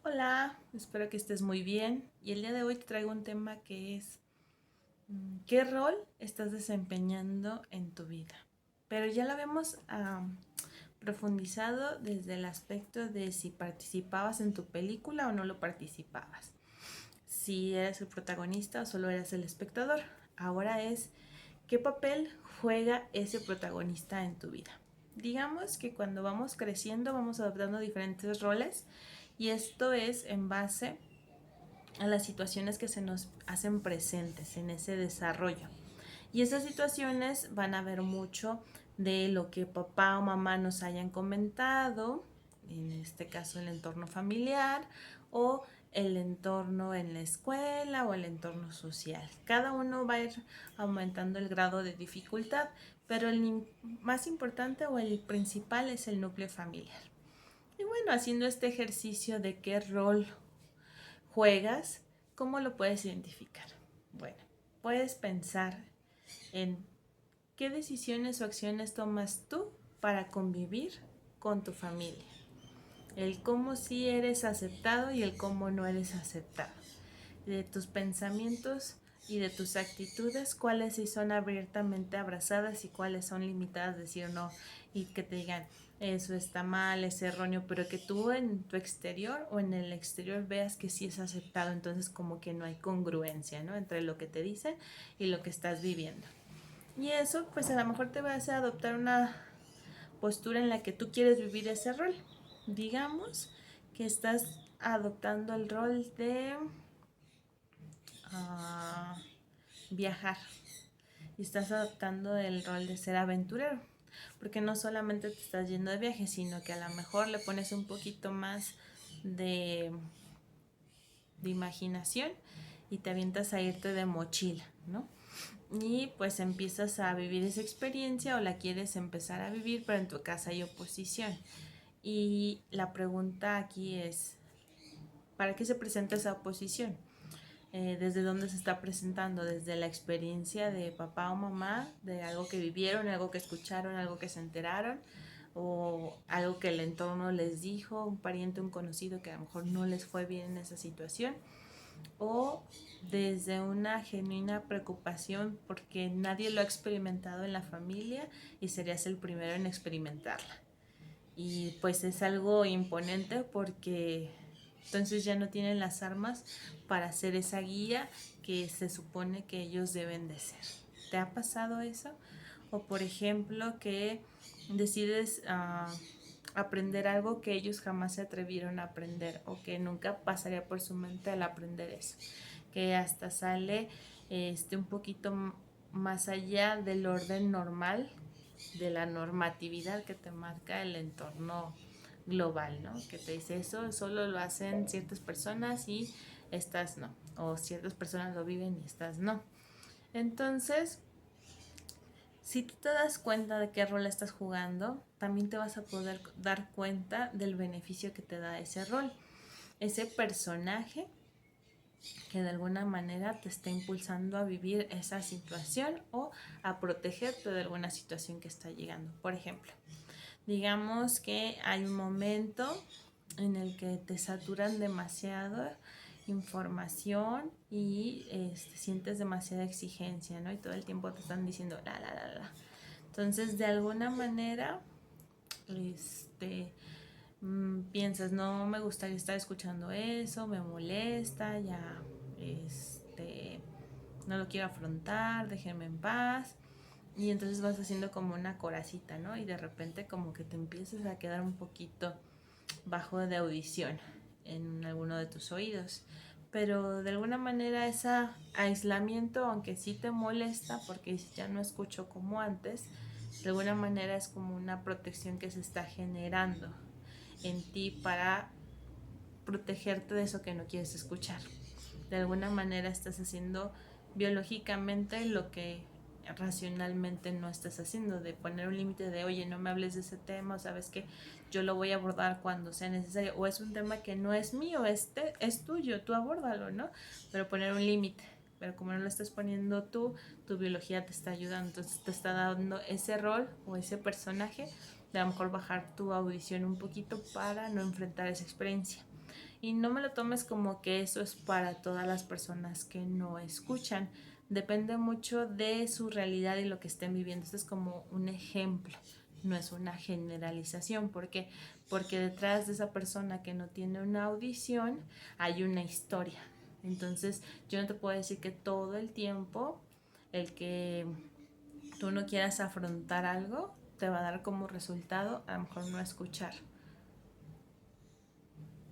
Hola, espero que estés muy bien y el día de hoy te traigo un tema que es ¿qué rol estás desempeñando en tu vida? Pero ya lo habíamos profundizado desde el aspecto de si participabas en tu película o no lo participabas, si eres el protagonista o solo eras el espectador. Ahora es ¿qué papel juega ese protagonista en tu vida? Digamos que cuando vamos creciendo vamos adoptando diferentes roles y esto es en base a las situaciones que se nos hacen presentes en ese desarrollo. Y esas situaciones van a ver mucho de lo que papá o mamá nos hayan comentado, en este caso el entorno familiar o el entorno en la escuela o el entorno social. Cada uno va a ir aumentando el grado de dificultad, pero el más importante o el principal es el núcleo familiar. Y bueno, haciendo este ejercicio de qué rol juegas, ¿cómo lo puedes identificar? Bueno, puedes pensar en qué decisiones o acciones tomas tú para convivir con tu familia. El cómo sí eres aceptado y el cómo no eres aceptado. De tus pensamientos y de tus actitudes, cuáles sí son abiertamente abrazadas y cuáles son limitadas, decir no, y que te digan, eso está mal, es erróneo, pero que tú en tu exterior o en el exterior veas que sí es aceptado, entonces como que no hay congruencia, ¿no? Entre lo que te dicen y lo que estás viviendo. Y eso pues a lo mejor te va a hacer adoptar una postura en la que tú quieres vivir ese rol. Digamos que estás adoptando el rol de uh, viajar y estás adoptando el rol de ser aventurero, porque no solamente te estás yendo de viaje, sino que a lo mejor le pones un poquito más de, de imaginación y te avientas a irte de mochila, ¿no? Y pues empiezas a vivir esa experiencia o la quieres empezar a vivir, pero en tu casa hay oposición. Y la pregunta aquí es, ¿para qué se presenta esa oposición? Desde dónde se está presentando, desde la experiencia de papá o mamá, de algo que vivieron, algo que escucharon, algo que se enteraron, o algo que el entorno les dijo, un pariente, un conocido que a lo mejor no les fue bien en esa situación, o desde una genuina preocupación porque nadie lo ha experimentado en la familia y serías el primero en experimentarla. Y pues es algo imponente porque entonces ya no tienen las armas para ser esa guía que se supone que ellos deben de ser. ¿Te ha pasado eso? O por ejemplo que decides aprender algo que ellos jamás se atrevieron a aprender o que nunca pasaría por su mente al aprender eso, que hasta sale un poquito más allá del orden normal, de la normatividad que te marca el entorno global, ¿no? Que te dice eso solo lo hacen ciertas personas y estas no, o ciertas personas lo viven y estas no. Entonces, si tú te das cuenta de qué rol estás jugando, también te vas a poder dar cuenta del beneficio que te da ese rol. Ese personaje que de alguna manera te está impulsando a vivir esa situación o a protegerte de alguna situación que está llegando. Por ejemplo, digamos que hay un momento en el que te saturan demasiado información y sientes demasiada exigencia, ¿no? Y todo el tiempo te están diciendo la. Entonces, de alguna manera, piensas, no me gustaría estar escuchando eso, me molesta, ya, no lo quiero afrontar, déjenme en paz. Y entonces vas haciendo como una coracita, ¿no? Y de repente como que te empiezas a quedar un poquito bajo de audición en alguno de tus oídos. Pero de alguna manera ese aislamiento, aunque sí te molesta porque ya no escucho como antes, de alguna manera es como una protección que se está generando en ti para protegerte de eso que no quieres escuchar. De alguna manera estás haciendo biológicamente lo que racionalmente no estás haciendo, de poner un límite de, oye, no me hables de ese tema, o sabes que yo lo voy a abordar cuando sea necesario, o es un tema que no es mío, es tuyo, tú abórdalo, ¿no? Pero poner un límite. Pero como no lo estás poniendo tú, tu biología te está ayudando, entonces te está dando ese rol o ese personaje de a lo mejor bajar tu audición un poquito para no enfrentar esa experiencia. Y no me lo tomes como que eso es para todas las personas que no escuchan. Depende mucho de su realidad y lo que estén viviendo. Esto es como un ejemplo, no es una generalización. ¿Por qué? Porque detrás de esa persona que no tiene una audición hay una historia. Entonces yo no te puedo decir que todo el tiempo el que tú no quieras afrontar algo te va a dar como resultado a lo mejor no escuchar.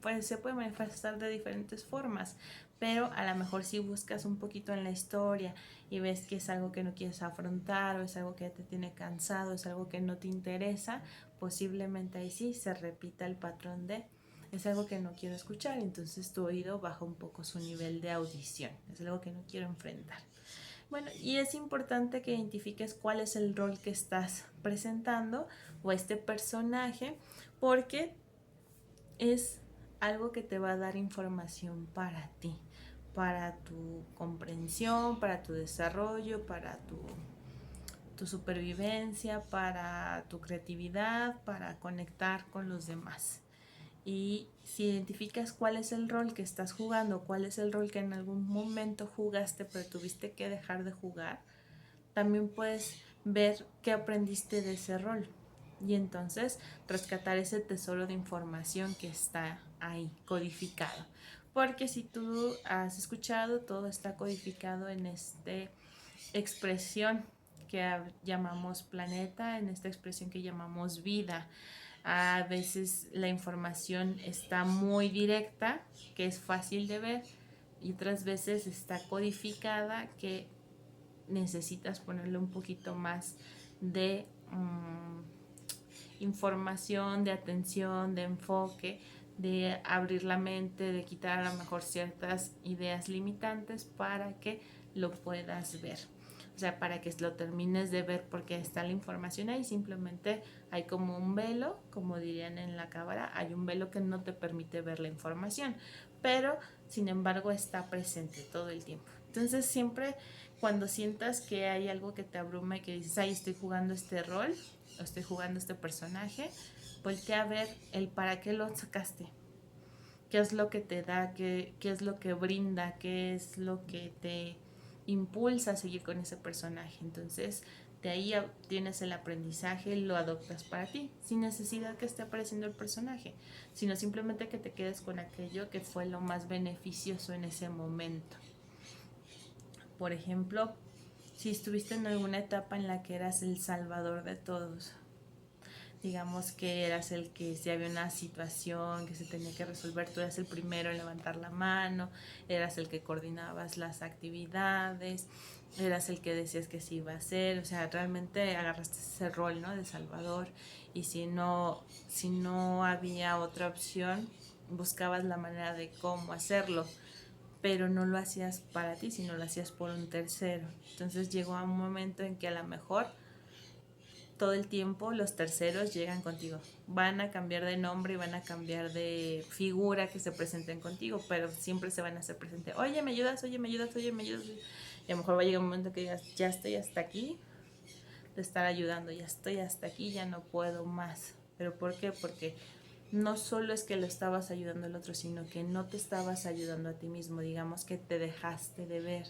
Pues se puede manifestar de diferentes formas, pero a lo mejor si buscas un poquito en la historia y ves que es algo que no quieres afrontar o es algo que te tiene cansado, es algo que no te interesa, posiblemente ahí sí se repita el patrón de es algo que no quiero escuchar, entonces tu oído baja un poco su nivel de audición, es algo que no quiero enfrentar. Bueno, y es importante que identifiques cuál es el rol que estás presentando o este personaje, porque es algo que te va a dar información para ti, para tu comprensión, para tu desarrollo, para tu supervivencia, para tu creatividad, para conectar con los demás. Y si identificas cuál es el rol que estás jugando, cuál es el rol que en algún momento jugaste pero tuviste que dejar de jugar, también puedes ver qué aprendiste de ese rol y entonces rescatar ese tesoro de información que está ahí codificado. Porque si tú has escuchado, todo está codificado en esta expresión que llamamos planeta, en esta expresión que llamamos vida. A veces la información está muy directa, que es fácil de ver, y otras veces está codificada, que necesitas ponerle un poquito más de información, de atención, de enfoque, de abrir la mente, de quitar a lo mejor ciertas ideas limitantes para que lo puedas ver. O sea, para que lo termines de ver, porque está la información ahí, simplemente hay como un velo, como dirían en la cábala, hay un velo que no te permite ver la información, pero sin embargo está presente todo el tiempo. Entonces siempre cuando sientas que hay algo que te abruma y que dices, ay, estoy jugando este rol, o estoy jugando este personaje, voltea a ver el para qué lo sacaste, qué es lo que te da, qué es lo que brinda, qué es lo que te impulsa a seguir con ese personaje. Entonces, de ahí tienes el aprendizaje, lo adoptas para ti, sin necesidad que esté apareciendo el personaje, sino simplemente que te quedes con aquello que fue lo más beneficioso en ese momento. Por ejemplo, si estuviste en alguna etapa en la que eras el salvador de todos, digamos que eras el que si había una situación que se tenía que resolver, tú eras el primero en levantar la mano, eras el que coordinabas las actividades, eras el que decías que sí iba a hacer, o sea, realmente agarraste ese rol, ¿no? De salvador, y si no había otra opción, buscabas la manera de cómo hacerlo, pero no lo hacías para ti, sino lo hacías por un tercero. Entonces llegó a un momento en que a lo mejor todo el tiempo los terceros llegan contigo. Van a cambiar de nombre y van a cambiar de figura que se presenten contigo, pero siempre se van a hacer presentes. Oye, ¿me ayudas? Oye, ¿me ayudas? Oye, ¿me ayudas? Y a lo mejor va a llegar un momento que digas, ya estoy hasta aquí de estar ayudando, ya estoy hasta aquí, ya no puedo más. ¿Pero por qué? Porque no solo es que lo estabas ayudando al otro, sino que no te estabas ayudando a ti mismo. Digamos que te dejaste de ver,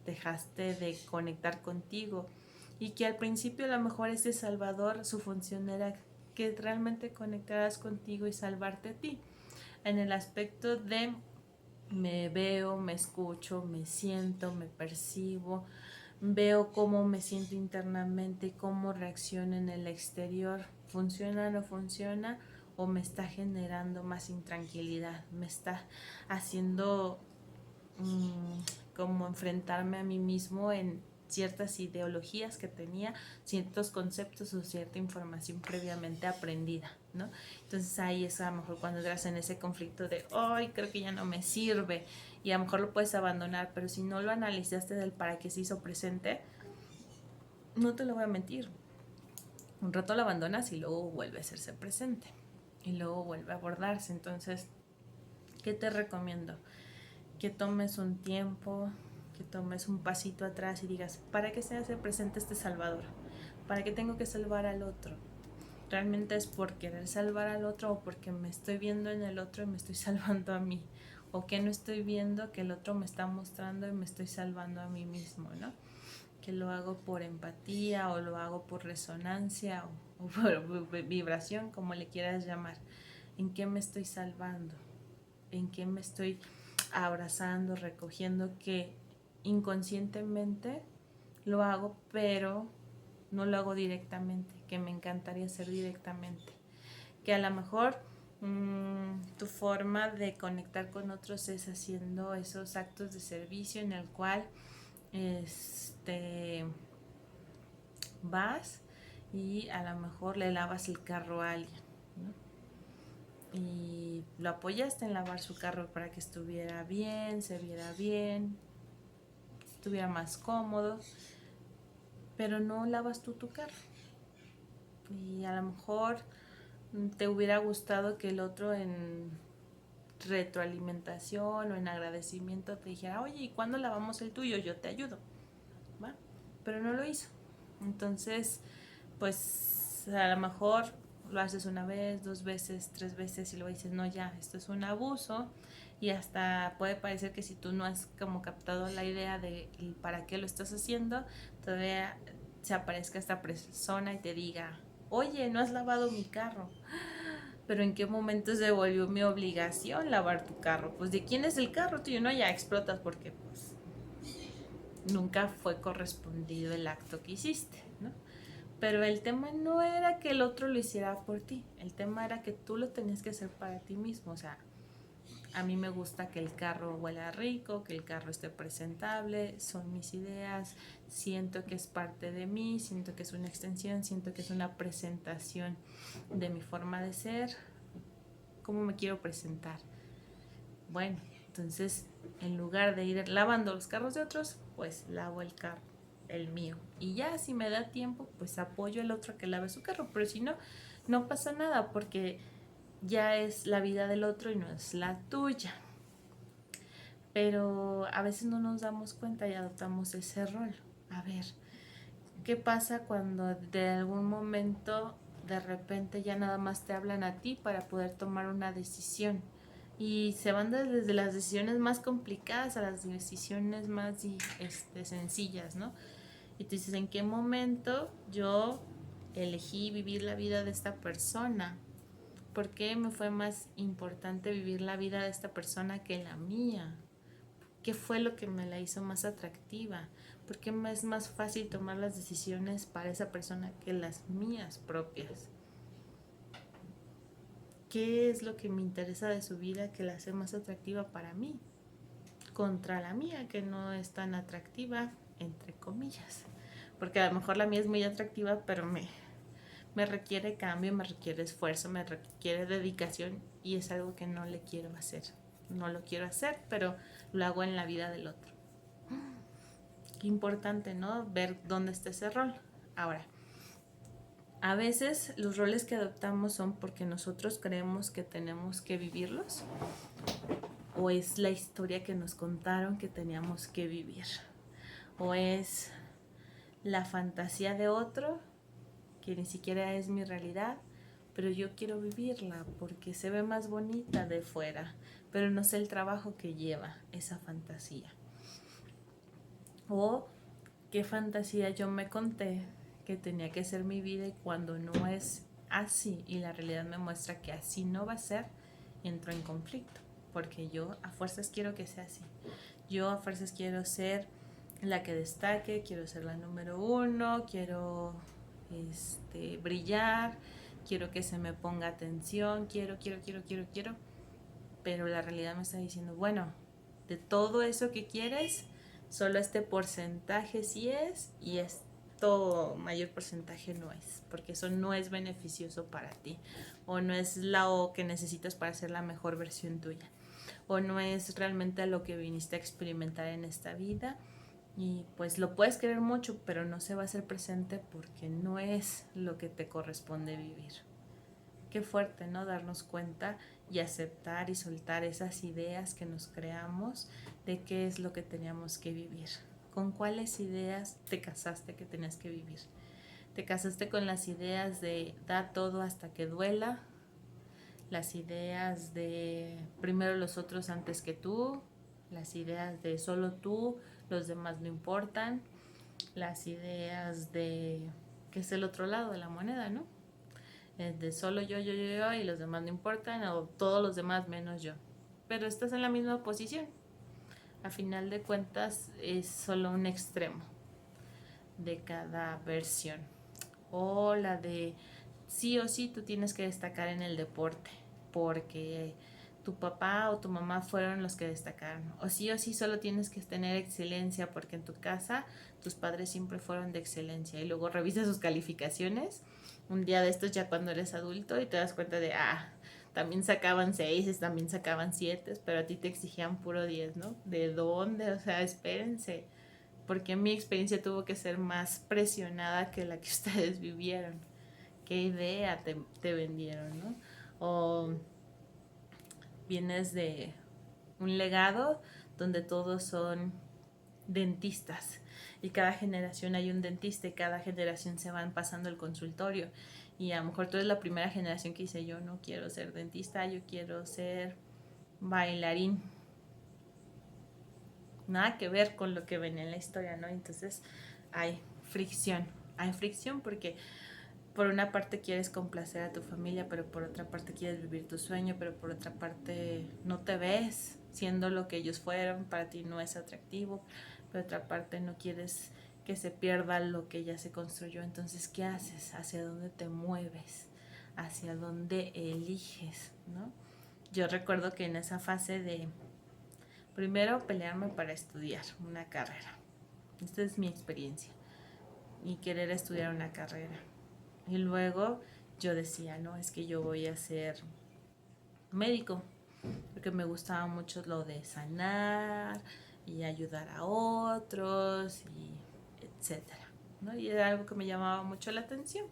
dejaste de conectar contigo. Y que al principio a lo mejor ese salvador, su función era que realmente conectaras contigo y salvarte a ti. En el aspecto de me veo, me escucho, me siento, me percibo, veo cómo me siento internamente, cómo reacciono en el exterior, funciona o no funciona, o me está generando más intranquilidad, me está haciendo como enfrentarme a mí mismo en ciertas ideologías que tenía, ciertos conceptos o cierta información previamente aprendida, ¿no? Entonces ahí es a lo mejor cuando entras en ese conflicto de, ay, creo que ya no me sirve, y a lo mejor lo puedes abandonar, pero si no lo analizaste del para qué se hizo presente, no te lo voy a mentir, un rato lo abandonas y luego vuelve a hacerse presente, y luego vuelve a abordarse. Entonces, ¿qué te recomiendo? Que tomes un tiempo, que tomes un pasito atrás y digas, ¿para qué se hace presente este salvador? ¿Para qué tengo que salvar al otro? realmente es por querer salvar al otro o porque me estoy viendo en el otro y me estoy salvando a mí, o que no estoy viendo que el otro me está mostrando y me estoy salvando a mí mismo, ¿no? Que lo hago por empatía o lo hago por resonancia o por vibración, como le quieras llamar. ¿En qué me estoy salvando? ¿En qué me estoy abrazando, recogiendo? Que inconscientemente lo hago, pero no lo hago directamente, que me encantaría hacer directamente. Que a lo mejor tu forma de conectar con otros es haciendo esos actos de servicio en el cual vas y a lo mejor le lavas el carro a alguien, ¿no? Y lo apoyaste en lavar su carro para que estuviera bien, se viera bien, estuviera más cómodo, pero no lavas tú tu carro. Y a lo mejor te hubiera gustado que el otro en retroalimentación o en agradecimiento te dijera, oye, ¿y cuándo lavamos el tuyo? Yo te ayudo, ¿va? Pero no lo hizo. Entonces, pues a lo mejor lo haces una vez, 2 veces, 3 veces y luego dices, no, ya, esto es un abuso. Y hasta puede parecer que si tú no has como captado la idea de para qué lo estás haciendo, todavía se aparezca esta persona y te diga, oye, no has lavado mi carro. Pero ¿en qué momento se volvió mi obligación lavar tu carro? Pues ¿de quién es el carro tuyo? No, ya explotas porque pues nunca fue correspondido el acto que hiciste, ¿no? Pero el tema no era que el otro lo hiciera por ti, el tema era que tú lo tenías que hacer para ti mismo. O sea, a mí me gusta que el carro huela rico, que el carro esté presentable, son mis ideas, siento que es parte de mí, siento que es una extensión, siento que es una presentación de mi forma de ser, cómo me quiero presentar. Bueno, entonces en lugar de ir lavando los carros de otros, pues lavo el carro, el mío. Y ya si me da tiempo, pues apoyo al otro a que lave su carro. Pero si no, no pasa nada porque ya es la vida del otro y no es la tuya. Pero a veces no nos damos cuenta y adoptamos ese rol. A ver, ¿qué pasa cuando de algún momento de repente ya nada más te hablan a ti para poder tomar una decisión? Y se van desde las decisiones más complicadas a las decisiones más sencillas, ¿no? Y tú dices, ¿en qué momento yo elegí vivir la vida de esta persona? ¿Por qué me fue más importante vivir la vida de esta persona que la mía? ¿Qué fue lo que me la hizo más atractiva? ¿Por qué me es más fácil tomar las decisiones para esa persona que las mías propias? ¿Qué es lo que me interesa de su vida que la hace más atractiva para mí? Contra la mía, que no es tan atractiva, entre comillas. Porque a lo mejor la mía es muy atractiva, pero me requiere cambio, me requiere esfuerzo, me requiere dedicación y es algo que no le quiero hacer. No lo quiero hacer, pero lo hago en la vida del otro. Qué importante, ¿no? Ver dónde está ese rol. Ahora, a veces los roles que adoptamos son porque nosotros creemos que tenemos que vivirlos o es la historia que nos contaron que teníamos que vivir o es la fantasía de otro que ni siquiera es mi realidad, pero yo quiero vivirla porque se ve más bonita de fuera, pero no sé el trabajo que lleva esa fantasía. O qué fantasía yo me conté que tenía que ser mi vida y cuando no es así y la realidad me muestra que así no va a ser, entro en conflicto porque yo a fuerzas quiero que sea así. Yo a fuerzas quiero ser la que destaque, quiero ser la número uno, quiero brillar, quiero que se me ponga atención, quiero, pero la realidad me está diciendo, bueno, de todo eso que quieres, solo este porcentaje sí es y esto mayor porcentaje no es, porque eso no es beneficioso para ti o no es lo que necesitas para ser la mejor versión tuya o no es realmente lo que viniste a experimentar en esta vida y pues lo puedes querer mucho, pero no se va a hacer presente porque no es lo que te corresponde vivir. Qué fuerte, ¿no? Darnos cuenta y aceptar y soltar esas ideas que nos creamos de qué es lo que teníamos que vivir. ¿Con cuáles ideas te casaste que tenías que vivir? Te casaste con las ideas de da todo hasta que duela, las ideas de primero los otros antes que tú, las ideas de solo tú, los demás no importan, las ideas de que es el otro lado de la moneda, ¿no? De solo yo y los demás no importan, o todos los demás menos yo. Pero estás en la misma posición. A final de cuentas es solo un extremo de cada versión. O la de sí o sí tú tienes que destacar en el deporte porque tu papá o tu mamá fueron los que destacaron. O sí solo tienes que tener excelencia porque en tu casa tus padres siempre fueron de excelencia. Y luego revisas sus calificaciones un día de estos ya cuando eres adulto y te das cuenta de, también sacaban 6, también sacaban 7, pero a ti te exigían puro 10, ¿no? ¿De dónde? O sea, espérense, porque mi experiencia tuvo que ser más presionada que la que ustedes vivieron. ¿Qué idea te vendieron, no? O vienes de un legado donde todos son dentistas y cada generación hay un dentista y cada generación se van pasando el consultorio y a lo mejor tú eres la primera generación que dice yo no quiero ser dentista, yo quiero ser bailarín. Nada que ver con lo que venía en la historia, ¿no? Entonces hay fricción porque por una parte quieres complacer a tu familia, pero por otra parte quieres vivir tu sueño, pero por otra parte no te ves siendo lo que ellos fueron, para ti no es atractivo, por otra parte no quieres que se pierda lo que ya se construyó. Entonces, ¿qué haces? ¿Hacia dónde te mueves? ¿Hacia dónde eliges? ¿No? Yo recuerdo que en esa fase de primero pelearme para estudiar una carrera, esta es mi experiencia, y querer estudiar una carrera. Y luego yo decía, no, es que yo voy a ser médico, porque me gustaba mucho lo de sanar y ayudar a otros, y etcétera, ¿no? Y era algo que me llamaba mucho la atención.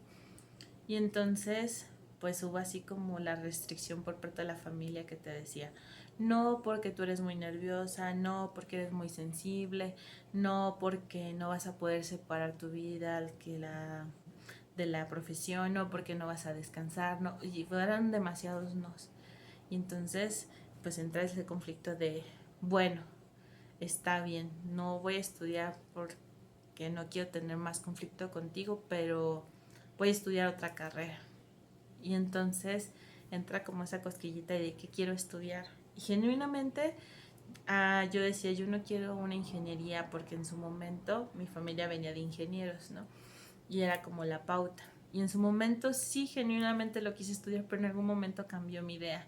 Y entonces, pues hubo así como la restricción por parte de la familia que te decía, no porque tú eres muy nerviosa, no porque eres muy sensible, no porque no vas a poder separar tu vida de la profesión, no porque no vas a descansar, no, y eran demasiados nos. Y entonces, pues entra ese conflicto de, bueno, está bien, no voy a estudiar porque no quiero tener más conflicto contigo, pero voy a estudiar otra carrera. Y entonces entra como esa cosquillita de qué quiero estudiar. Y genuinamente yo decía, yo no quiero una ingeniería porque en su momento mi familia venía de ingenieros, ¿no? Y era como la pauta. Y en su momento sí, genuinamente lo quise estudiar, pero en algún momento cambió mi idea.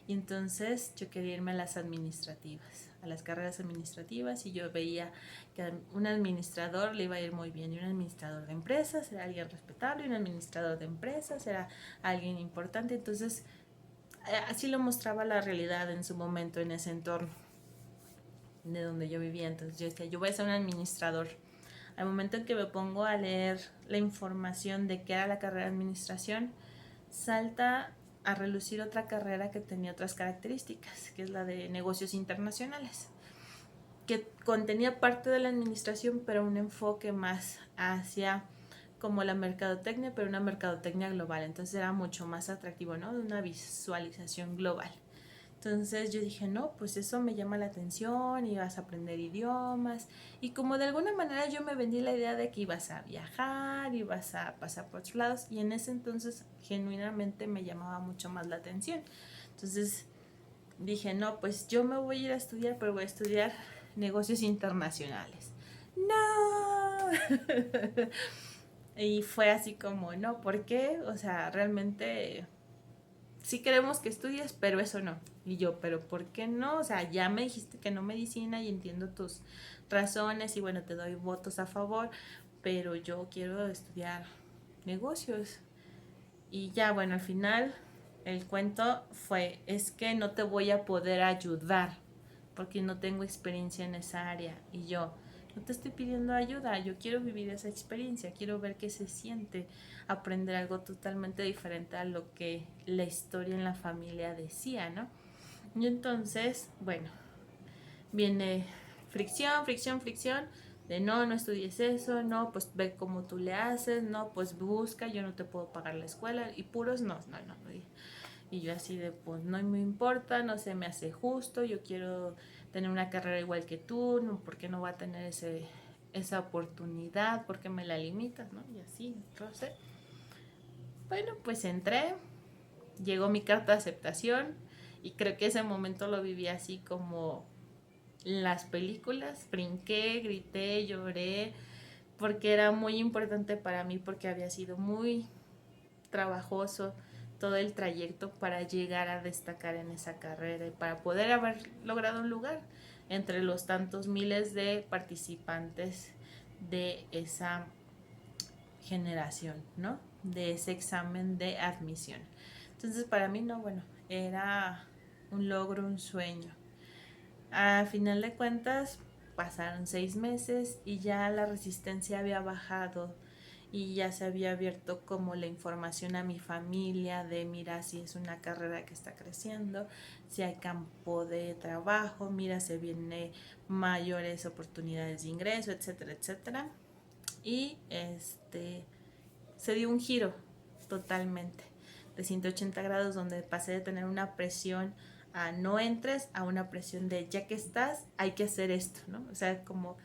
Y entonces yo quería irme a las administrativas, a las carreras administrativas, y yo veía que a un administrador le iba a ir muy bien, y un administrador de empresas era alguien respetable, y un administrador de empresas era alguien importante. Entonces así lo mostraba la realidad en su momento, en ese entorno de donde yo vivía. Entonces yo decía, yo voy a ser un administrador. Al momento en que me pongo a leer la información de qué era la carrera de administración, salta a relucir otra carrera que tenía otras características, que es la de negocios internacionales, que contenía parte de la administración, pero un enfoque más hacia como la mercadotecnia, pero una mercadotecnia global. Entonces era mucho más atractivo, ¿no? De una visualización global. Entonces yo dije, no, pues eso me llama la atención, y vas a aprender idiomas. Y como de alguna manera yo me vendí la idea de que ibas a viajar, ibas a pasar por otros lados, y en ese entonces genuinamente me llamaba mucho más la atención. Entonces dije, no, pues yo me voy a ir a estudiar, pero voy a estudiar negocios internacionales. No. Y fue así como, no, ¿por qué? O sea, realmente sí queremos que estudies, pero eso no. Y yo, pero ¿por qué no? O sea, ya me dijiste que no medicina y entiendo tus razones y bueno, te doy votos a favor, pero yo quiero estudiar negocios. Y ya, bueno, al final el cuento fue, es que no te voy a poder ayudar porque no tengo experiencia en esa área. Y yo, no te estoy pidiendo ayuda, yo quiero vivir esa experiencia, quiero ver qué se siente aprender algo totalmente diferente a lo que la historia en la familia decía, ¿no? Y entonces, bueno, viene fricción, fricción, fricción. de no estudies eso, no, pues ve cómo tú le haces, no, pues busca, yo no te puedo pagar la escuela, y puros no. Y yo así de, pues no me importa, no se me hace justo, yo quiero tener una carrera igual que tú, no, ¿por qué no va a tener esa oportunidad? ¿Por qué me la limitas? ¿No? Y así, entonces, bueno, pues entré, llegó mi carta de aceptación y creo que ese momento lo viví así como las películas, brinqué, grité, lloré, porque era muy importante para mí, porque había sido muy trabajoso todo el trayecto para llegar a destacar en esa carrera y para poder haber logrado un lugar entre los tantos miles de participantes de esa generación, ¿no? De ese examen de admisión. Entonces para mí no, bueno, era un logro, un sueño. A final de cuentas pasaron 6 meses y ya la resistencia había bajado y ya se había abierto como la información a mi familia de mira si es una carrera que está creciendo, si hay campo de trabajo, mira se vienen mayores oportunidades de ingreso, etcétera, etcétera. Y se dio un giro totalmente de 180 grados donde pasé de tener una presión a no entres a una presión de ya que estás hay que hacer esto, ¿no? O sea, como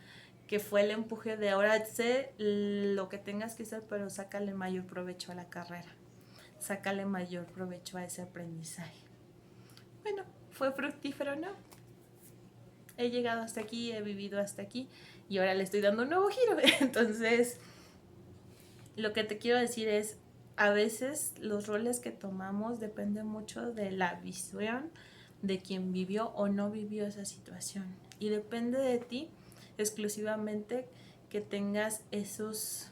que fue el empuje de ahora sé lo que tengas que hacer, pero sácale mayor provecho a la carrera, sácale mayor provecho a ese aprendizaje. Bueno, fue fructífero, ¿no? He llegado hasta aquí, he vivido hasta aquí y ahora le estoy dando un nuevo giro. Entonces, lo que te quiero decir es, a veces los roles que tomamos dependen mucho de la visión de quien vivió o no vivió esa situación. Y depende de ti exclusivamente que tengas esos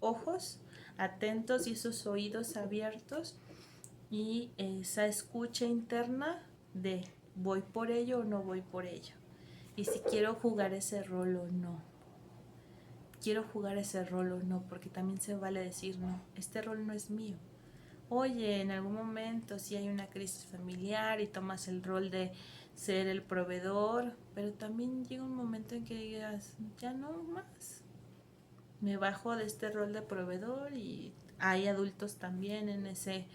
ojos atentos y esos oídos abiertos y esa escucha interna de voy por ello o no voy por ello. Y si quiero jugar ese rol o no. Quiero jugar ese rol o no, porque también se vale decir no, este rol no es mío. Oye, en algún momento si hay una crisis familiar y tomas el rol de ser el proveedor, pero también llega un momento en que digas, ya no más, me bajo de este rol de proveedor y hay adultos también en ese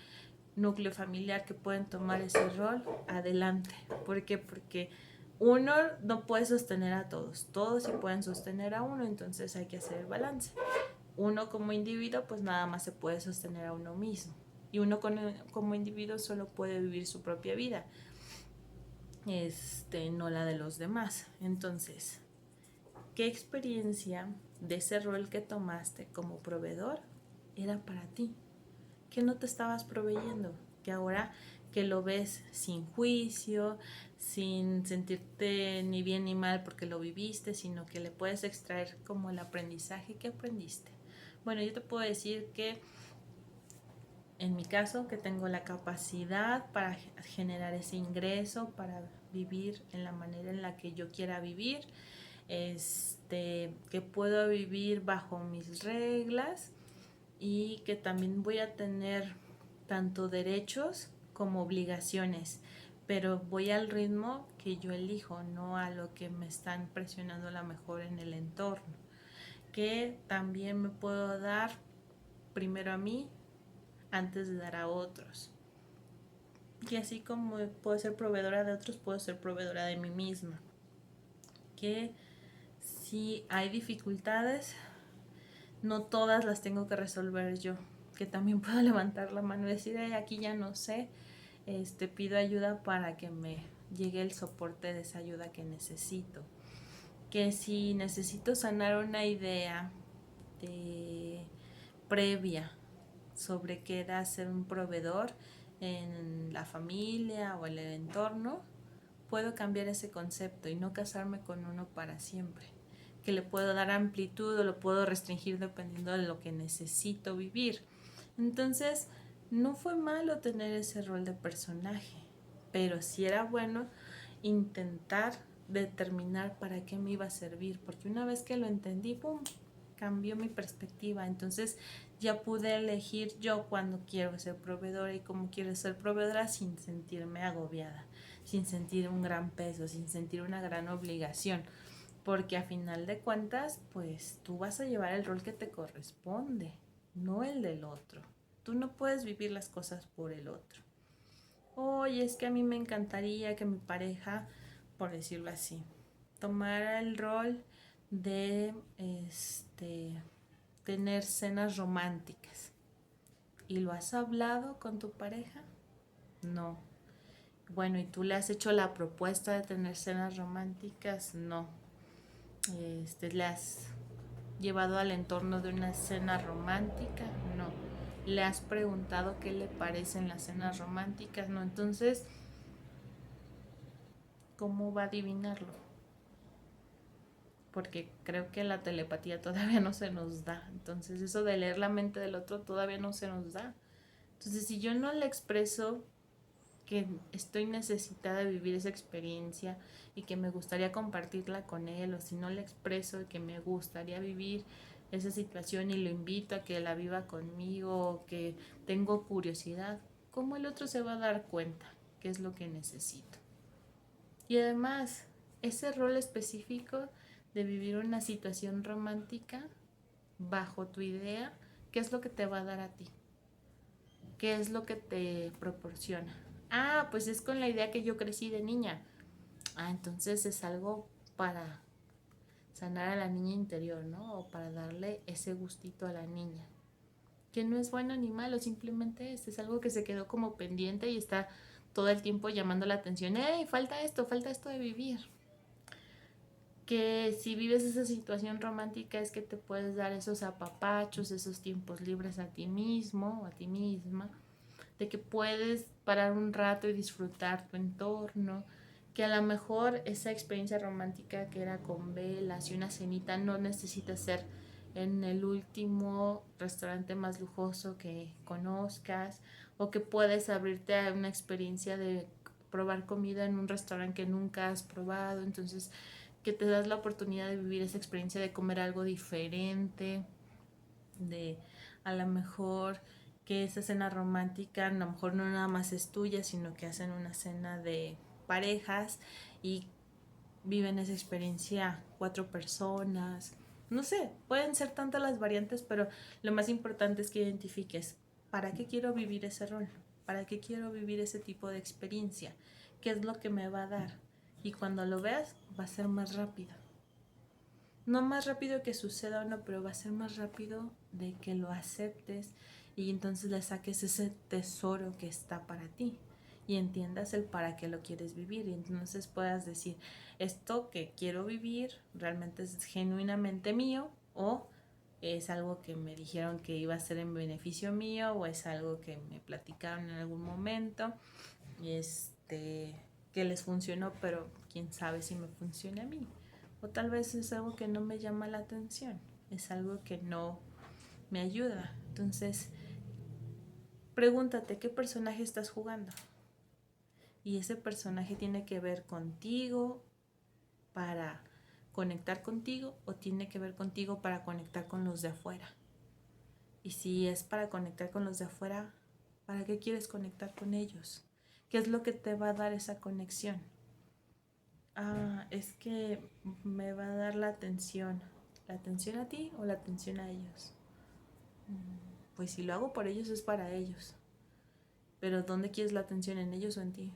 núcleo familiar que pueden tomar ese rol, adelante. ¿Por qué? Porque uno no puede sostener a todos, todos sí pueden sostener a uno, entonces hay que hacer el balance. Uno como individuo pues nada más se puede sostener a uno mismo y uno como individuo solo puede vivir su propia vida, no la de los demás. Entonces, ¿qué experiencia de ese rol que tomaste como proveedor era para ti? ¿Qué no te estabas proveyendo? Que ahora que lo ves sin juicio, sin sentirte ni bien ni mal porque lo viviste, sino que le puedes extraer como el aprendizaje que aprendiste. Bueno, yo te puedo decir que en mi caso, que tengo la capacidad para generar ese ingreso, para vivir en la manera en la que yo quiera vivir, que puedo vivir bajo mis reglas y que también voy a tener tanto derechos como obligaciones, pero voy al ritmo que yo elijo, no a lo que me están presionando a lo mejor en el entorno, que también me puedo dar primero a mí antes de dar a otros. Y así como puedo ser proveedora de otros, puedo ser proveedora de mí misma. Que si hay dificultades, no todas las tengo que resolver yo, que también puedo levantar la mano y decir, aquí ya no sé, pido ayuda para que me llegue el soporte de esa ayuda que necesito. Que si necesito sanar una idea previa sobre qué era ser un proveedor en la familia o en el entorno, puedo cambiar ese concepto y no casarme con uno para siempre. Que le puedo dar amplitud o lo puedo restringir dependiendo de lo que necesito vivir. Entonces, no fue malo tener ese rol de personaje, pero sí era bueno intentar determinar para qué me iba a servir, porque una vez que lo entendí, ¡pum!, cambió mi perspectiva. Entonces ya pude elegir yo cuando quiero ser proveedora y cómo quiero ser proveedora sin sentirme agobiada, sin sentir un gran peso, sin sentir una gran obligación. porque a final de cuentas, pues tú vas a llevar el rol que te corresponde, no el del otro. Tú no puedes vivir las cosas por el otro. Oye, es que a mí me encantaría que mi pareja, por decirlo así, tomara el rol de tener cenas románticas. ¿Y lo has hablado con tu pareja? No. Bueno, ¿y tú le has hecho la propuesta de tener cenas románticas? No. ¿Le has llevado al entorno de una cena romántica? No. ¿Le has preguntado qué le parecen las cenas románticas? No. Entonces, ¿cómo va a adivinarlo? Porque creo que la telepatía todavía no se nos da. Entonces, eso de leer la mente del otro todavía no se nos da. Entonces, si yo no le expreso que estoy necesitada de vivir esa experiencia y que me gustaría compartirla con él, o si no le expreso que me gustaría vivir esa situación y lo invito a que la viva conmigo, o que tengo curiosidad, ¿cómo el otro se va a dar cuenta qué es lo que necesito? Y además, ese rol específico de vivir una situación romántica bajo tu idea, ¿qué es lo que te va a dar a ti? ¿Qué es lo que te proporciona? Ah, pues es con la idea que yo crecí de niña. Ah, entonces es algo para sanar a la niña interior, ¿no? O para darle ese gustito a la niña. Que no es bueno ni malo, simplemente es algo que se quedó como pendiente y está todo el tiempo llamando la atención. ¡Ey, falta esto de vivir! Que si vives esa situación romántica es que te puedes dar esos apapachos, esos tiempos libres a ti mismo o a ti misma, de que puedes parar un rato y disfrutar tu entorno, que a lo mejor esa experiencia romántica que era con velas y una cenita no necesita ser en el último restaurante más lujoso que conozcas, o que puedes abrirte a una experiencia de probar comida en un restaurante que nunca has probado, entonces que te das la oportunidad de vivir esa experiencia de comer algo diferente, de a lo mejor que esa cena romántica a lo mejor no nada más es tuya, sino que hacen una cena de parejas y viven esa experiencia 4 personas. No sé, pueden ser tantas las variantes, pero lo más importante es que identifiques para qué quiero vivir ese rol, para qué quiero vivir ese tipo de experiencia, qué es lo que me va a dar. Y cuando lo veas, va a ser más rápido. No más rápido que suceda o no, pero va a ser más rápido de que lo aceptes y entonces le saques ese tesoro que está para ti y entiendas el para qué lo quieres vivir y entonces puedas decir, esto que quiero vivir realmente es genuinamente mío, o es algo que me dijeron que iba a ser en beneficio mío, o es algo que me platicaron en algún momento, que les funcionó, pero quién sabe si me funciona a mí. O tal vez es algo que no me llama la atención, es algo que no me ayuda. Entonces, pregúntate qué personaje estás jugando. Y ese personaje tiene que ver contigo para conectar contigo, o tiene que ver contigo para conectar con los de afuera. Y si es para conectar con los de afuera, ¿para qué quieres conectar con ellos? ¿Qué es lo que te va a dar esa conexión? Ah, es que me va a dar la atención. ¿La atención a ti o la atención a ellos? Pues si lo hago por ellos es para ellos. Pero ¿dónde quieres la atención? ¿En ellos o en ti?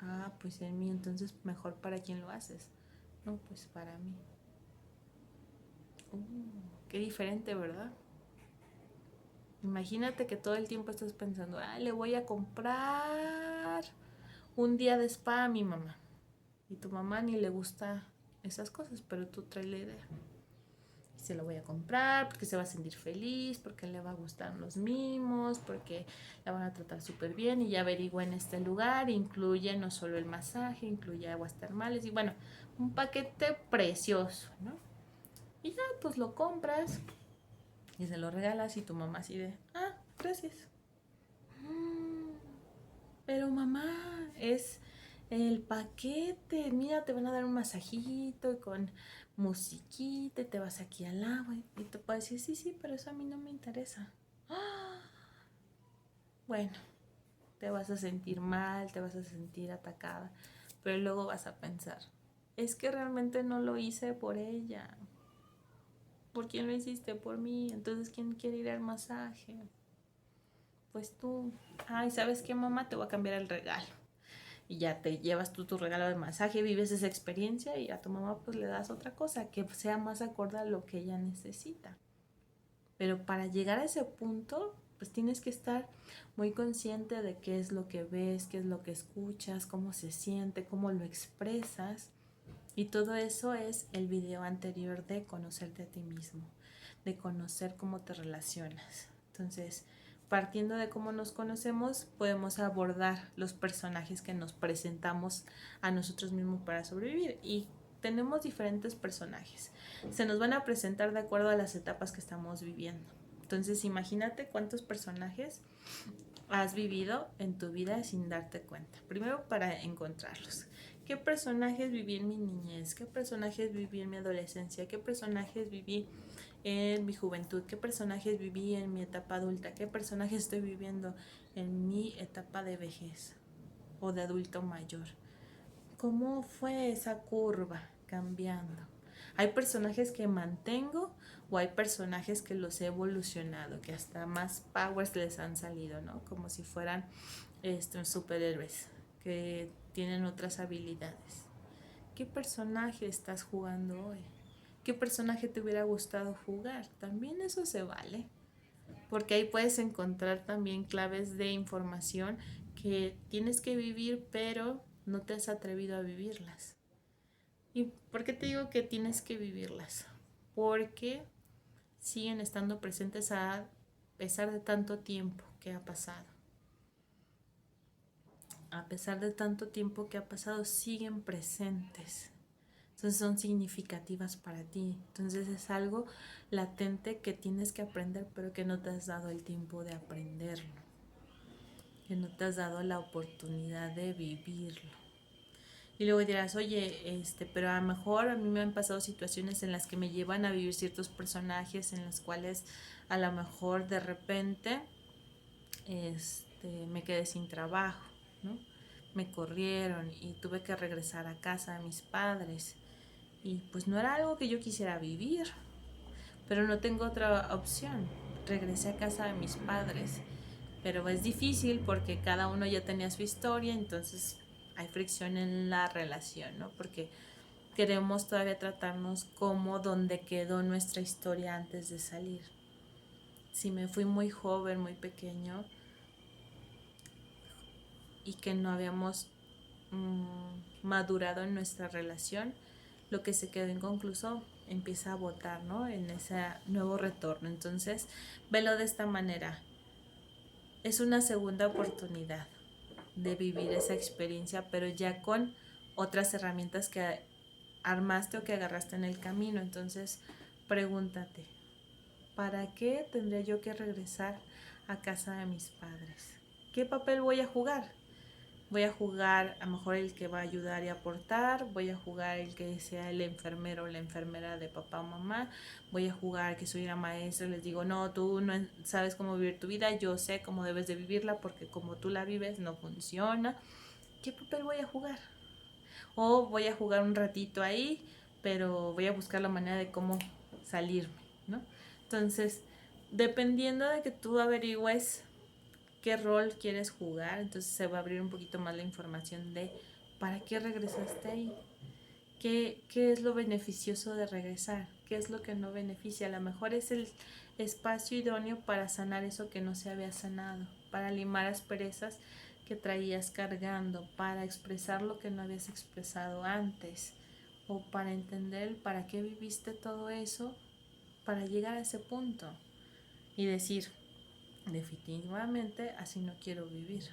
Ah, pues en mí, entonces mejor para quién lo haces. No, pues para mí. Qué diferente, ¿verdad? Imagínate que todo el tiempo estás pensando, le voy a comprar un día de spa a mi mamá. Y tu mamá ni le gusta esas cosas, pero tú traes la idea. Y se lo voy a comprar porque se va a sentir feliz, porque le va a gustar los mimos, porque la van a tratar súper bien. Y ya averigua en este lugar, incluye no solo el masaje, incluye aguas termales y bueno, un paquete precioso, ¿no? Y ya pues lo compras y se lo regalas y tu mamá así de, gracias. Pero mamá, es el paquete, mira, te van a dar un masajito con musiquita y te vas aquí al agua y te puedes decir, sí, sí, pero eso a mí no me interesa. Bueno, te vas a sentir mal, te vas a sentir atacada, pero luego vas a pensar, es que realmente no lo hice por ella. ¿Por quién lo hiciste? Por mí. Entonces, ¿quién quiere ir al masaje? Pues tú. Ay, ¿sabes qué, mamá? Te voy a cambiar el regalo. Y ya te llevas tú tu regalo de masaje, vives esa experiencia y a tu mamá pues le das otra cosa que sea más acorde a lo que ella necesita. Pero para llegar a ese punto, pues tienes que estar muy consciente de qué es lo que ves, qué es lo que escuchas, cómo se siente, cómo lo expresas. Y todo eso es el video anterior de conocerte a ti mismo, de conocer cómo te relacionas. Entonces, partiendo de cómo nos conocemos, podemos abordar los personajes que nos presentamos a nosotros mismos para sobrevivir. Y tenemos diferentes personajes. Se nos van a presentar de acuerdo a las etapas que estamos viviendo. Entonces, imagínate cuántos personajes has vivido en tu vida sin darte cuenta. Primero para encontrarlos. ¿Qué personajes viví en mi niñez? ¿Qué personajes viví en mi adolescencia? ¿Qué personajes viví en mi juventud? ¿Qué personajes viví en mi etapa adulta? ¿Qué personajes estoy viviendo en mi etapa de vejez o de adulto mayor? ¿Cómo fue esa curva cambiando? Hay personajes que mantengo o hay personajes que los he evolucionado, que hasta más powers les han salido, ¿no? Como si fueran superhéroes que tienen otras habilidades. ¿Qué personaje estás jugando hoy? ¿Qué personaje te hubiera gustado jugar? También eso se vale, porque ahí puedes encontrar también claves de información que tienes que vivir, pero no te has atrevido a vivirlas. ¿Y por qué te digo que tienes que vivirlas? Porque siguen estando presentes a pesar de tanto tiempo que ha pasado. A pesar de tanto tiempo que ha pasado, siguen presentes. Entonces son significativas para ti. Entonces es algo latente que tienes que aprender, pero que no te has dado el tiempo de aprenderlo. Que no te has dado la oportunidad de vivirlo. Y luego dirás, oye, pero a lo mejor a mí me han pasado situaciones en las que me llevan a vivir ciertos personajes en los cuales a lo mejor de repente me quedé sin trabajo, ¿no? Me corrieron y tuve que regresar a casa de mis padres. Y pues no era algo que yo quisiera vivir, pero no tengo otra opción. Regresé a casa de mis padres, pero es difícil porque cada uno ya tenía su historia, entonces hay fricción en la relación, ¿no? Porque queremos todavía tratarnos como donde quedó nuestra historia antes de salir. Si me fui muy joven, muy pequeño, y que no habíamos madurado en nuestra relación, lo que se quedó inconcluso empieza a botar, ¿no? En ese nuevo retorno. Entonces, velo de esta manera. Es una segunda oportunidad de vivir esa experiencia, pero ya con otras herramientas que armaste o que agarraste en el camino. Entonces, pregúntate, ¿para qué tendría yo que regresar a casa de mis padres? ¿Qué papel voy a jugar? Voy a jugar a lo mejor el que va a ayudar y aportar, voy a jugar el que sea el enfermero o la enfermera de papá o mamá, voy a jugar que soy una maestra y les digo, no, tú no sabes cómo vivir tu vida, yo sé cómo debes de vivirla porque como tú la vives no funciona. ¿Qué papel voy a jugar? O voy a jugar un ratito ahí, pero voy a buscar la manera de cómo salirme, ¿no? Entonces, dependiendo de que tú averigües qué rol quieres jugar, entonces se va a abrir un poquito más la información de para qué regresaste ahí, qué es lo beneficioso de regresar, qué es lo que no beneficia. A lo mejor es el espacio idóneo para sanar eso que no se había sanado, para limar asperezas que traías cargando, para expresar lo que no habías expresado antes, o para entender para qué viviste todo eso, para llegar a ese punto y decir, definitivamente así no quiero vivir.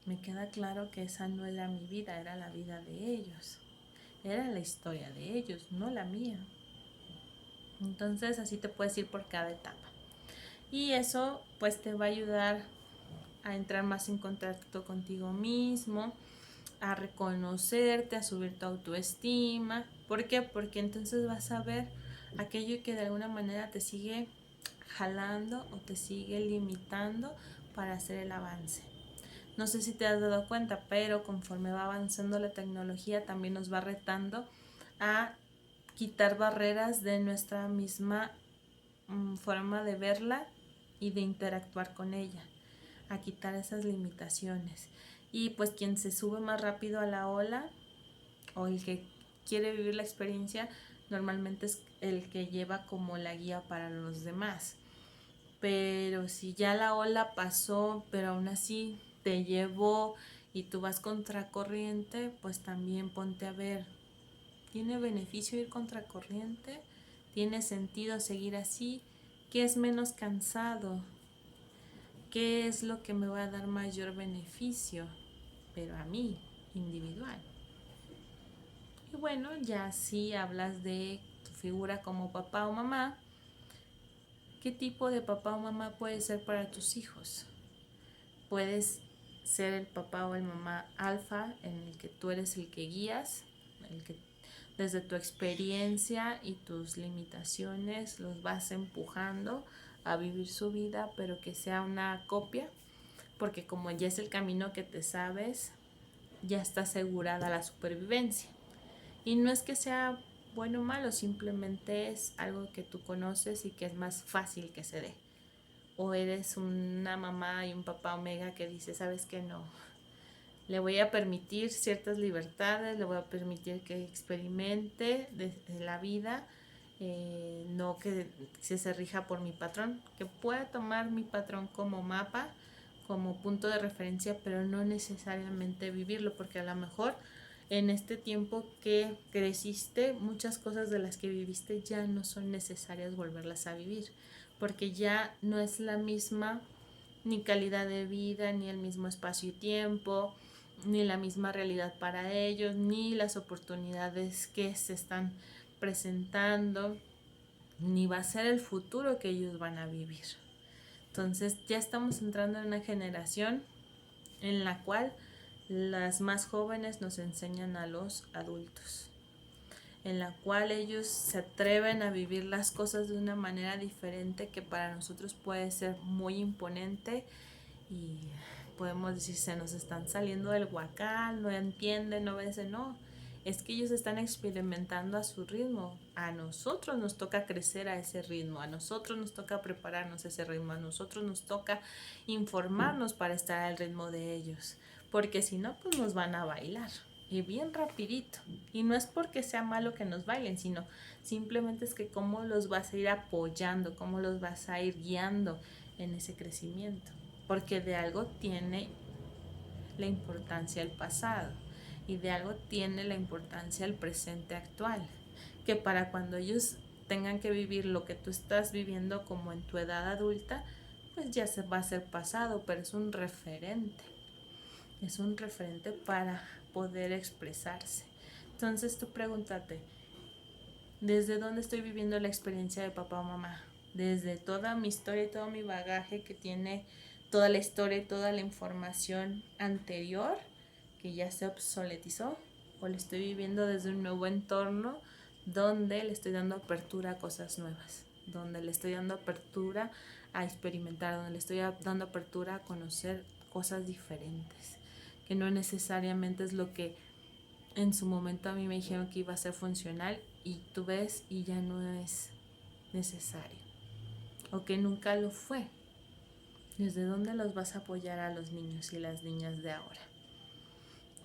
Me queda claro que esa no era mi vida, era la vida de ellos. Era la historia de ellos, no la mía. Entonces así te puedes ir por cada etapa. Y eso pues te va a ayudar a entrar más en contacto contigo mismo, a reconocerte, a subir tu autoestima. ¿Por qué? Porque entonces vas a ver aquello que de alguna manera te sigue jalando o te sigue limitando para hacer el avance. No sé si te has dado cuenta, pero conforme va avanzando la tecnología también nos va retando a quitar barreras de nuestra misma forma de verla y de interactuar con ella, a quitar esas limitaciones. Y pues quien se sube más rápido a la ola o el que quiere vivir la experiencia normalmente es el que lleva como la guía para los demás. Pero si ya la ola pasó, pero aún así te llevó y tú vas contracorriente, pues también ponte a ver, ¿tiene beneficio ir contracorriente? ¿Tiene sentido seguir así? ¿Qué es menos cansado? ¿Qué es lo que me va a dar mayor beneficio? Pero a mí, individual. Y bueno, ya si hablas de tu figura como papá o mamá, ¿qué tipo de papá o mamá puedes ser para tus hijos? Puedes ser el papá o el mamá alfa en el que tú eres el que guías, el que desde tu experiencia y tus limitaciones los vas empujando a vivir su vida, pero que sea una copia, porque como ya es el camino que te sabes, ya está asegurada la supervivencia. Y no es que sea bueno o malo, simplemente es algo que tú conoces y que es más fácil que se dé. O eres una mamá y un papá omega que dice, ¿sabes qué? No, le voy a permitir ciertas libertades, le voy a permitir que experimente de la vida, no que se rija por mi patrón, que pueda tomar mi patrón como mapa, como punto de referencia, pero no necesariamente vivirlo, porque a lo mejor en este tiempo que creciste, muchas cosas de las que viviste ya no son necesarias volverlas a vivir, porque ya no es la misma ni calidad de vida, ni el mismo espacio y tiempo, ni la misma realidad para ellos, ni las oportunidades que se están presentando, ni va a ser el futuro que ellos van a vivir. Entonces ya estamos entrando en una generación en la cual las más jóvenes nos enseñan a los adultos, en la cual ellos se atreven a vivir las cosas de una manera diferente que para nosotros puede ser muy imponente y podemos decir se nos están saliendo del huacal, no entienden, no obedecen, no. Es que ellos están experimentando a su ritmo. A nosotros nos toca crecer a ese ritmo, a nosotros nos toca prepararnos a ese ritmo, a nosotros nos toca informarnos para estar al ritmo de ellos. Porque si no, pues nos van a bailar. Y bien rapidito. Y no es porque sea malo que nos bailen, sino simplemente es que cómo los vas a ir apoyando, cómo los vas a ir guiando en ese crecimiento. Porque de algo tiene la importancia el pasado y de algo tiene la importancia el presente actual, que para cuando ellos tengan que vivir lo que tú estás viviendo como en tu edad adulta, pues ya se va a ser pasado, pero es un referente para poder expresarse. Entonces tú pregúntate, ¿desde dónde estoy viviendo la experiencia de papá o mamá? Desde toda mi historia y todo mi bagaje que tiene toda la historia y toda la información anterior que ya se obsoletizó, o le estoy viviendo desde un nuevo entorno donde le estoy dando apertura a cosas nuevas, donde le estoy dando apertura a experimentar, donde le estoy dando apertura a conocer cosas diferentes, que no necesariamente es lo que en su momento a mí me dijeron que iba a ser funcional y tú ves y ya no es necesario, o que nunca lo fue. ¿Desde dónde los vas a apoyar a los niños y las niñas de ahora?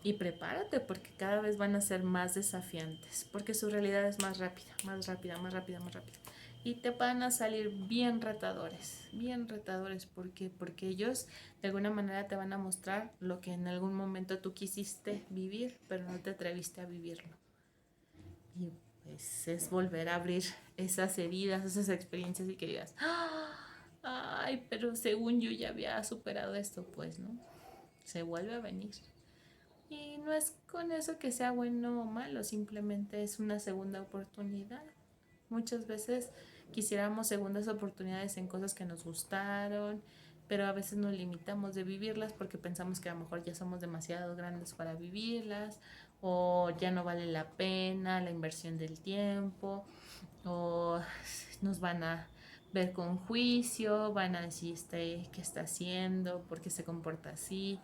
Y prepárate porque cada vez van a ser más desafiantes, porque su realidad es más rápida, más rápida, más rápida, más rápida. Y te van a salir bien retadores, porque ellos de alguna manera te van a mostrar lo que en algún momento tú quisiste vivir, pero no te atreviste a vivirlo. Y pues es volver a abrir esas heridas, esas experiencias y que digas, ay, pero según yo ya había superado esto, pues, ¿no? Se vuelve a venir. Y no es con eso que sea bueno o malo, simplemente es una segunda oportunidad. Muchas veces quisiéramos segundas oportunidades en cosas que nos gustaron, pero a veces nos limitamos de vivirlas porque pensamos que a lo mejor ya somos demasiado grandes para vivirlas, o ya no vale la pena la inversión del tiempo, o nos van a ver con juicio, van a decir qué está haciendo, por qué se comporta así,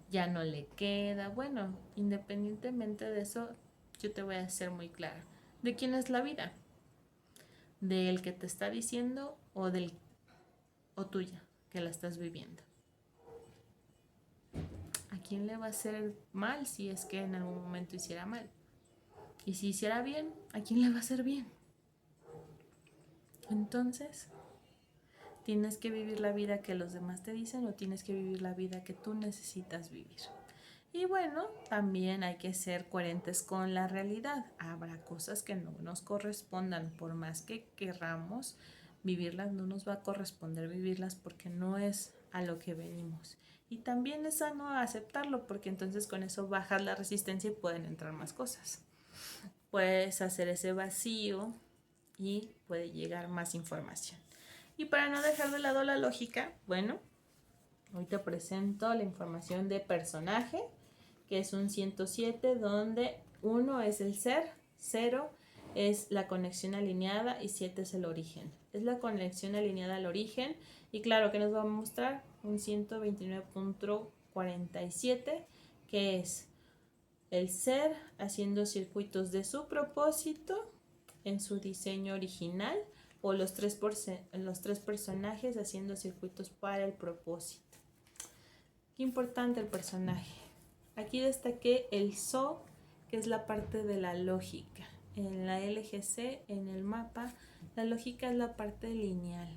ya no le queda. Bueno, independientemente de eso, yo te voy a ser muy clara. ¿De quién es la vida? ¿Del que te está diciendo o tuya que la estás viviendo? ¿A quién le va a hacer mal si es que en algún momento hiciera mal? Y si hiciera bien, ¿a quién le va a hacer bien? Entonces, ¿tienes que vivir la vida que los demás te dicen o tienes que vivir la vida que tú necesitas vivir? Y bueno, también hay que ser coherentes con la realidad. Habrá cosas que no nos correspondan, por más que querramos vivirlas, no nos va a corresponder vivirlas porque no es a lo que venimos. Y también es sano aceptarlo porque entonces con eso bajas la resistencia y pueden entrar más cosas. Puedes hacer ese vacío y puede llegar más información. Y para no dejar de lado la lógica, bueno, hoy te presento la información de personaje, que es un 107, donde 1 es el ser, 0 es la conexión alineada y 7 es el origen. Es la conexión alineada al origen y claro que nos va a mostrar un 129.47, que es el ser haciendo circuitos de su propósito en su diseño original o los tres personajes haciendo circuitos para el propósito. Qué importante el personaje. Aquí destaqué el So, que es la parte de la lógica. En la LGC, en el mapa, la lógica es la parte lineal,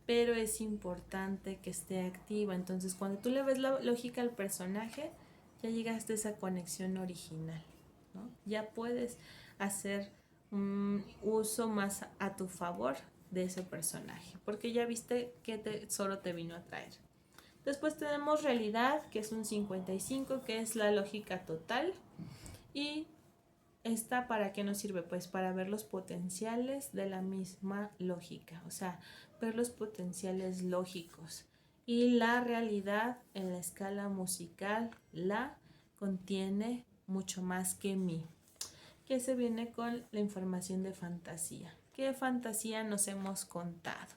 pero es importante que esté activa. Entonces, cuando tú le ves la lógica al personaje, ya llegaste a esa conexión original, ¿no? Ya puedes hacer un uso más a tu favor de ese personaje, porque ya viste que solo te vino a traer. Después tenemos realidad, que es un 55, que es la lógica total. Y esta, ¿para qué nos sirve? Pues para ver los potenciales de la misma lógica, o sea, ver los potenciales lógicos. Y la realidad en la escala musical la contiene mucho más que mi, que se viene con la información de fantasía. ¿Qué fantasía nos hemos contado?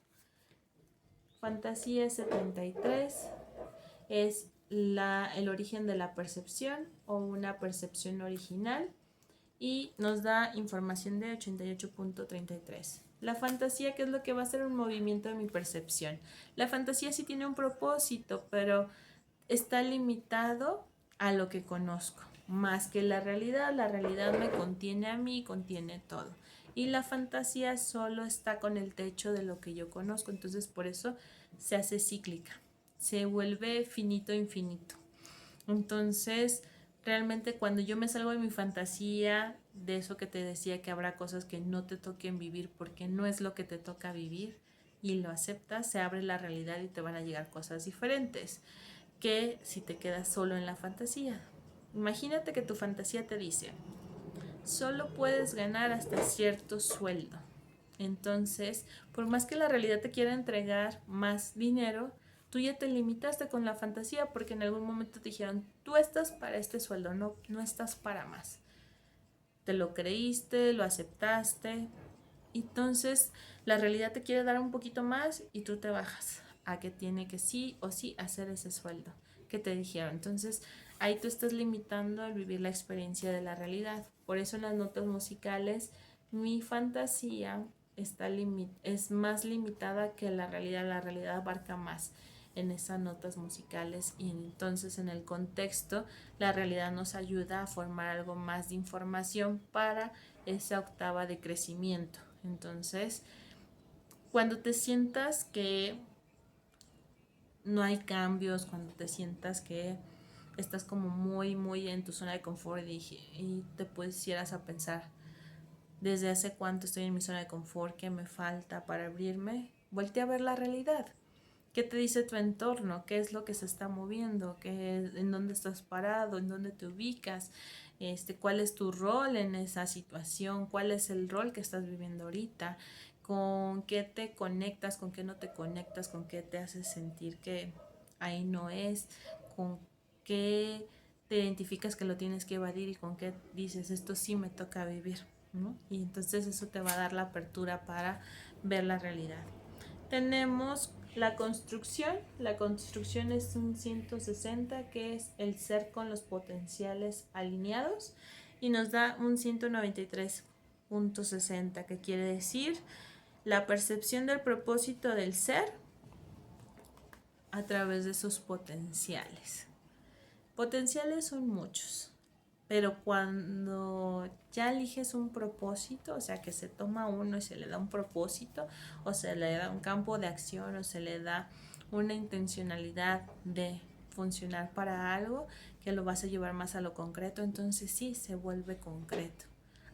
Fantasía 73 es el origen de la percepción o una percepción original y nos da información de 88.33. La fantasía, ¿qué es lo que va a ser un movimiento de mi percepción? La fantasía sí tiene un propósito, pero está limitado a lo que conozco, más que la realidad. La realidad me contiene a mí, contiene todo. Y la fantasía solo está con el techo de lo que yo conozco, entonces por eso se hace cíclica, se vuelve finito infinito. Entonces, realmente cuando yo me salgo de mi fantasía, de eso que te decía que habrá cosas que no te toquen vivir porque no es lo que te toca vivir y lo aceptas, se abre la realidad y te van a llegar cosas diferentes que si te quedas solo en la fantasía. Imagínate que tu fantasía te dice, solo puedes ganar hasta cierto sueldo. Entonces, por más que la realidad te quiera entregar más dinero, tú ya te limitaste con la fantasía porque en algún momento te dijeron, tú estás para este sueldo, no estás para más. Te lo creíste, lo aceptaste. Entonces, la realidad te quiere dar un poquito más y tú te bajas a que tiene que sí o sí hacer ese sueldo que te dijeron. Entonces, ahí tú estás limitando el vivir la experiencia de la realidad. Por eso en las notas musicales, mi fantasía es más limitada que la realidad. La realidad abarca más en esas notas musicales y entonces en el contexto la realidad nos ayuda a formar algo más de información para esa octava de crecimiento. Entonces, cuando te sientas que no hay cambios, cuando te sientas que estás como muy en tu zona de confort y te pusieras a pensar, desde hace cuánto estoy en mi zona de confort, qué me falta para abrirme, voltea a ver la realidad. ¿Qué te dice tu entorno? ¿Qué es lo que se está moviendo? ¿En dónde estás parado? ¿En dónde te ubicas? ¿Cuál es tu rol en esa situación? ¿Cuál es el rol que estás viviendo ahorita? ¿Con qué te conectas? ¿Con qué no te conectas? ¿Con qué te hace sentir que ahí no es? ¿Con qué te identificas que lo tienes que evadir y con qué dices esto sí me toca vivir, ¿no? Y entonces eso te va a dar la apertura para ver la realidad. Tenemos La construcción es un 160, que es el ser con los potenciales alineados, y nos da un 193.60, que quiere decir la percepción del propósito del ser a través de sus potenciales. Potenciales son muchos, pero cuando ya eliges un propósito, o sea que se toma uno y se le da un propósito, o se le da un campo de acción, o se le da una intencionalidad de funcionar para algo que lo vas a llevar más a lo concreto, entonces sí se vuelve concreto.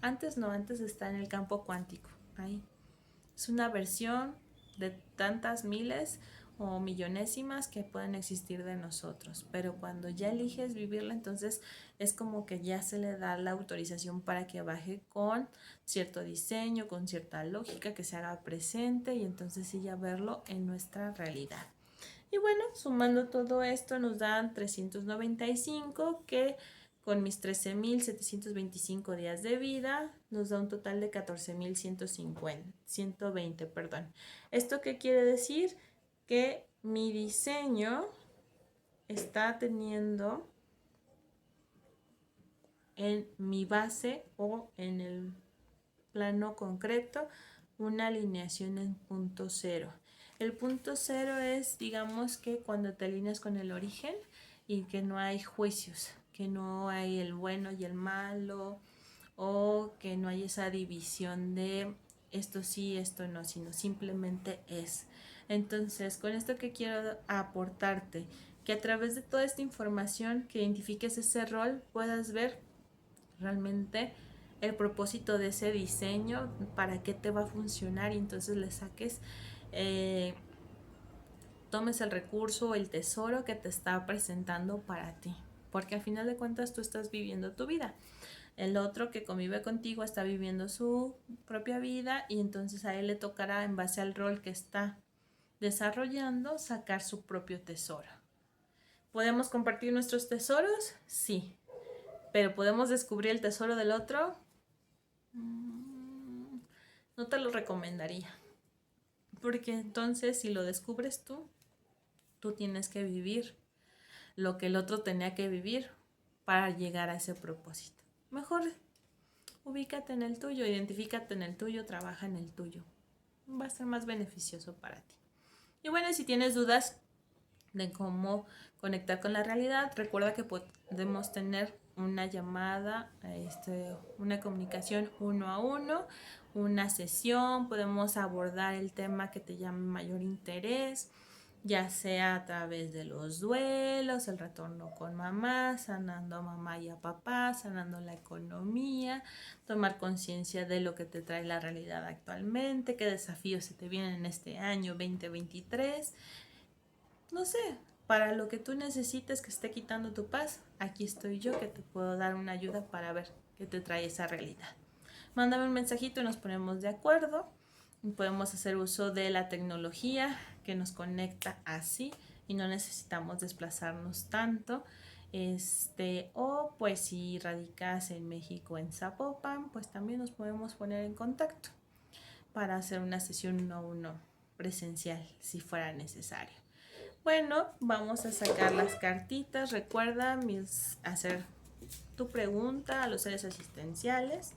Antes no, antes está en el campo cuántico. Ahí es una versión de tantas miles o millonésimas que pueden existir de nosotros, pero cuando ya eliges vivirla, entonces es como que ya se le da la autorización para que baje con cierto diseño, con cierta lógica, que se haga presente, y entonces sí ya verlo en nuestra realidad. Y bueno, sumando todo esto nos dan 395, que con mis 13.725 días de vida nos da un total de 14.120, perdón. ¿Esto qué quiere decir? Que mi diseño está teniendo en mi base o en el plano concreto una alineación en punto cero. El punto cero es, digamos, que cuando te alineas con el origen y que no hay juicios, que no hay el bueno y el malo, o que no hay esa división de esto sí, esto no, sino simplemente es. Entonces, con esto que quiero aportarte, que a través de toda esta información que identifiques ese rol, puedas ver realmente el propósito de ese diseño, para qué te va a funcionar, y entonces le saques, tomes el recurso o el tesoro que te está presentando para ti, porque al final de cuentas tú estás viviendo tu vida. El otro que convive contigo está viviendo su propia vida, y entonces a él le tocará, en base al rol que está desarrollando, sacar su propio tesoro. ¿Podemos compartir nuestros tesoros? Sí. ¿Pero podemos descubrir el tesoro del otro? No te lo recomendaría. Porque entonces, si lo descubres tú tienes que vivir lo que el otro tenía que vivir para llegar a ese propósito. Mejor ubícate en el tuyo, identifícate en el tuyo, trabaja en el tuyo. Va a ser más beneficioso para ti. Y bueno, si tienes dudas de cómo conectar con la realidad, recuerda que podemos tener una llamada, una comunicación 1 a 1, una sesión, podemos abordar el tema que te llame mayor interés, ya sea a través de los duelos, el retorno con mamá, sanando a mamá y a papá, sanando la economía, tomar conciencia de lo que te trae la realidad actualmente, qué desafíos se te vienen en este año 2023. No sé, para lo que tú necesites que esté quitando tu paz, aquí estoy yo, que te puedo dar una ayuda para ver qué te trae esa realidad. Mándame un mensajito y nos ponemos de acuerdo. Podemos hacer uso de la tecnología que nos conecta así y no necesitamos desplazarnos tanto. O pues si radicas en México, en Zapopan, pues también nos podemos poner en contacto para hacer una sesión 1 a 1 presencial si fuera necesario. Bueno, vamos a sacar las cartitas. Recuerda hacer tu pregunta a los seres asistenciales.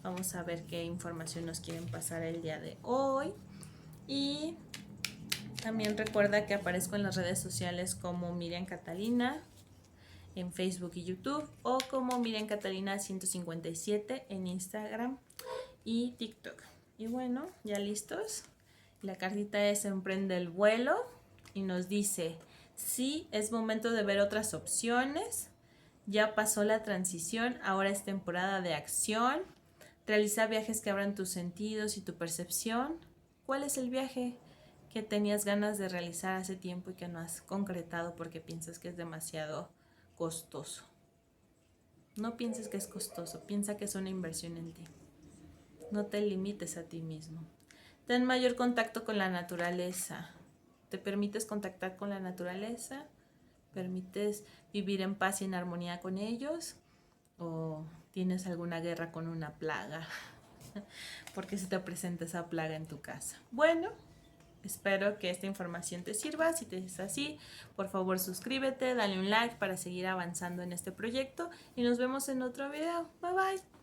Vamos a ver qué información nos quieren pasar el día de hoy. Y también recuerda que aparezco en las redes sociales como Miriam Catalina en Facebook y YouTube, o como Miriam Catalina 157 en Instagram y TikTok. Y bueno, ya listos. La cartita es Emprende el vuelo y nos dice: sí, es momento de ver otras opciones. Ya pasó la transición, ahora es temporada de acción. Realiza viajes que abran tus sentidos y tu percepción. ¿Cuál es el viaje que tenías ganas de realizar hace tiempo y que no has concretado porque piensas que es demasiado costoso? No pienses que es costoso, piensa que es una inversión en ti. No te limites a ti mismo. Ten mayor contacto con la naturaleza. ¿Te permites contactar con la naturaleza? ¿Permites vivir en paz y en armonía con ellos? ¿O tienes alguna guerra con una plaga? ¿Por qué se te presenta esa plaga en tu casa? Bueno, Espero que esta información te sirva. Si te es así, por favor suscríbete, dale un like para seguir avanzando en este proyecto y nos vemos en otro video. Bye bye.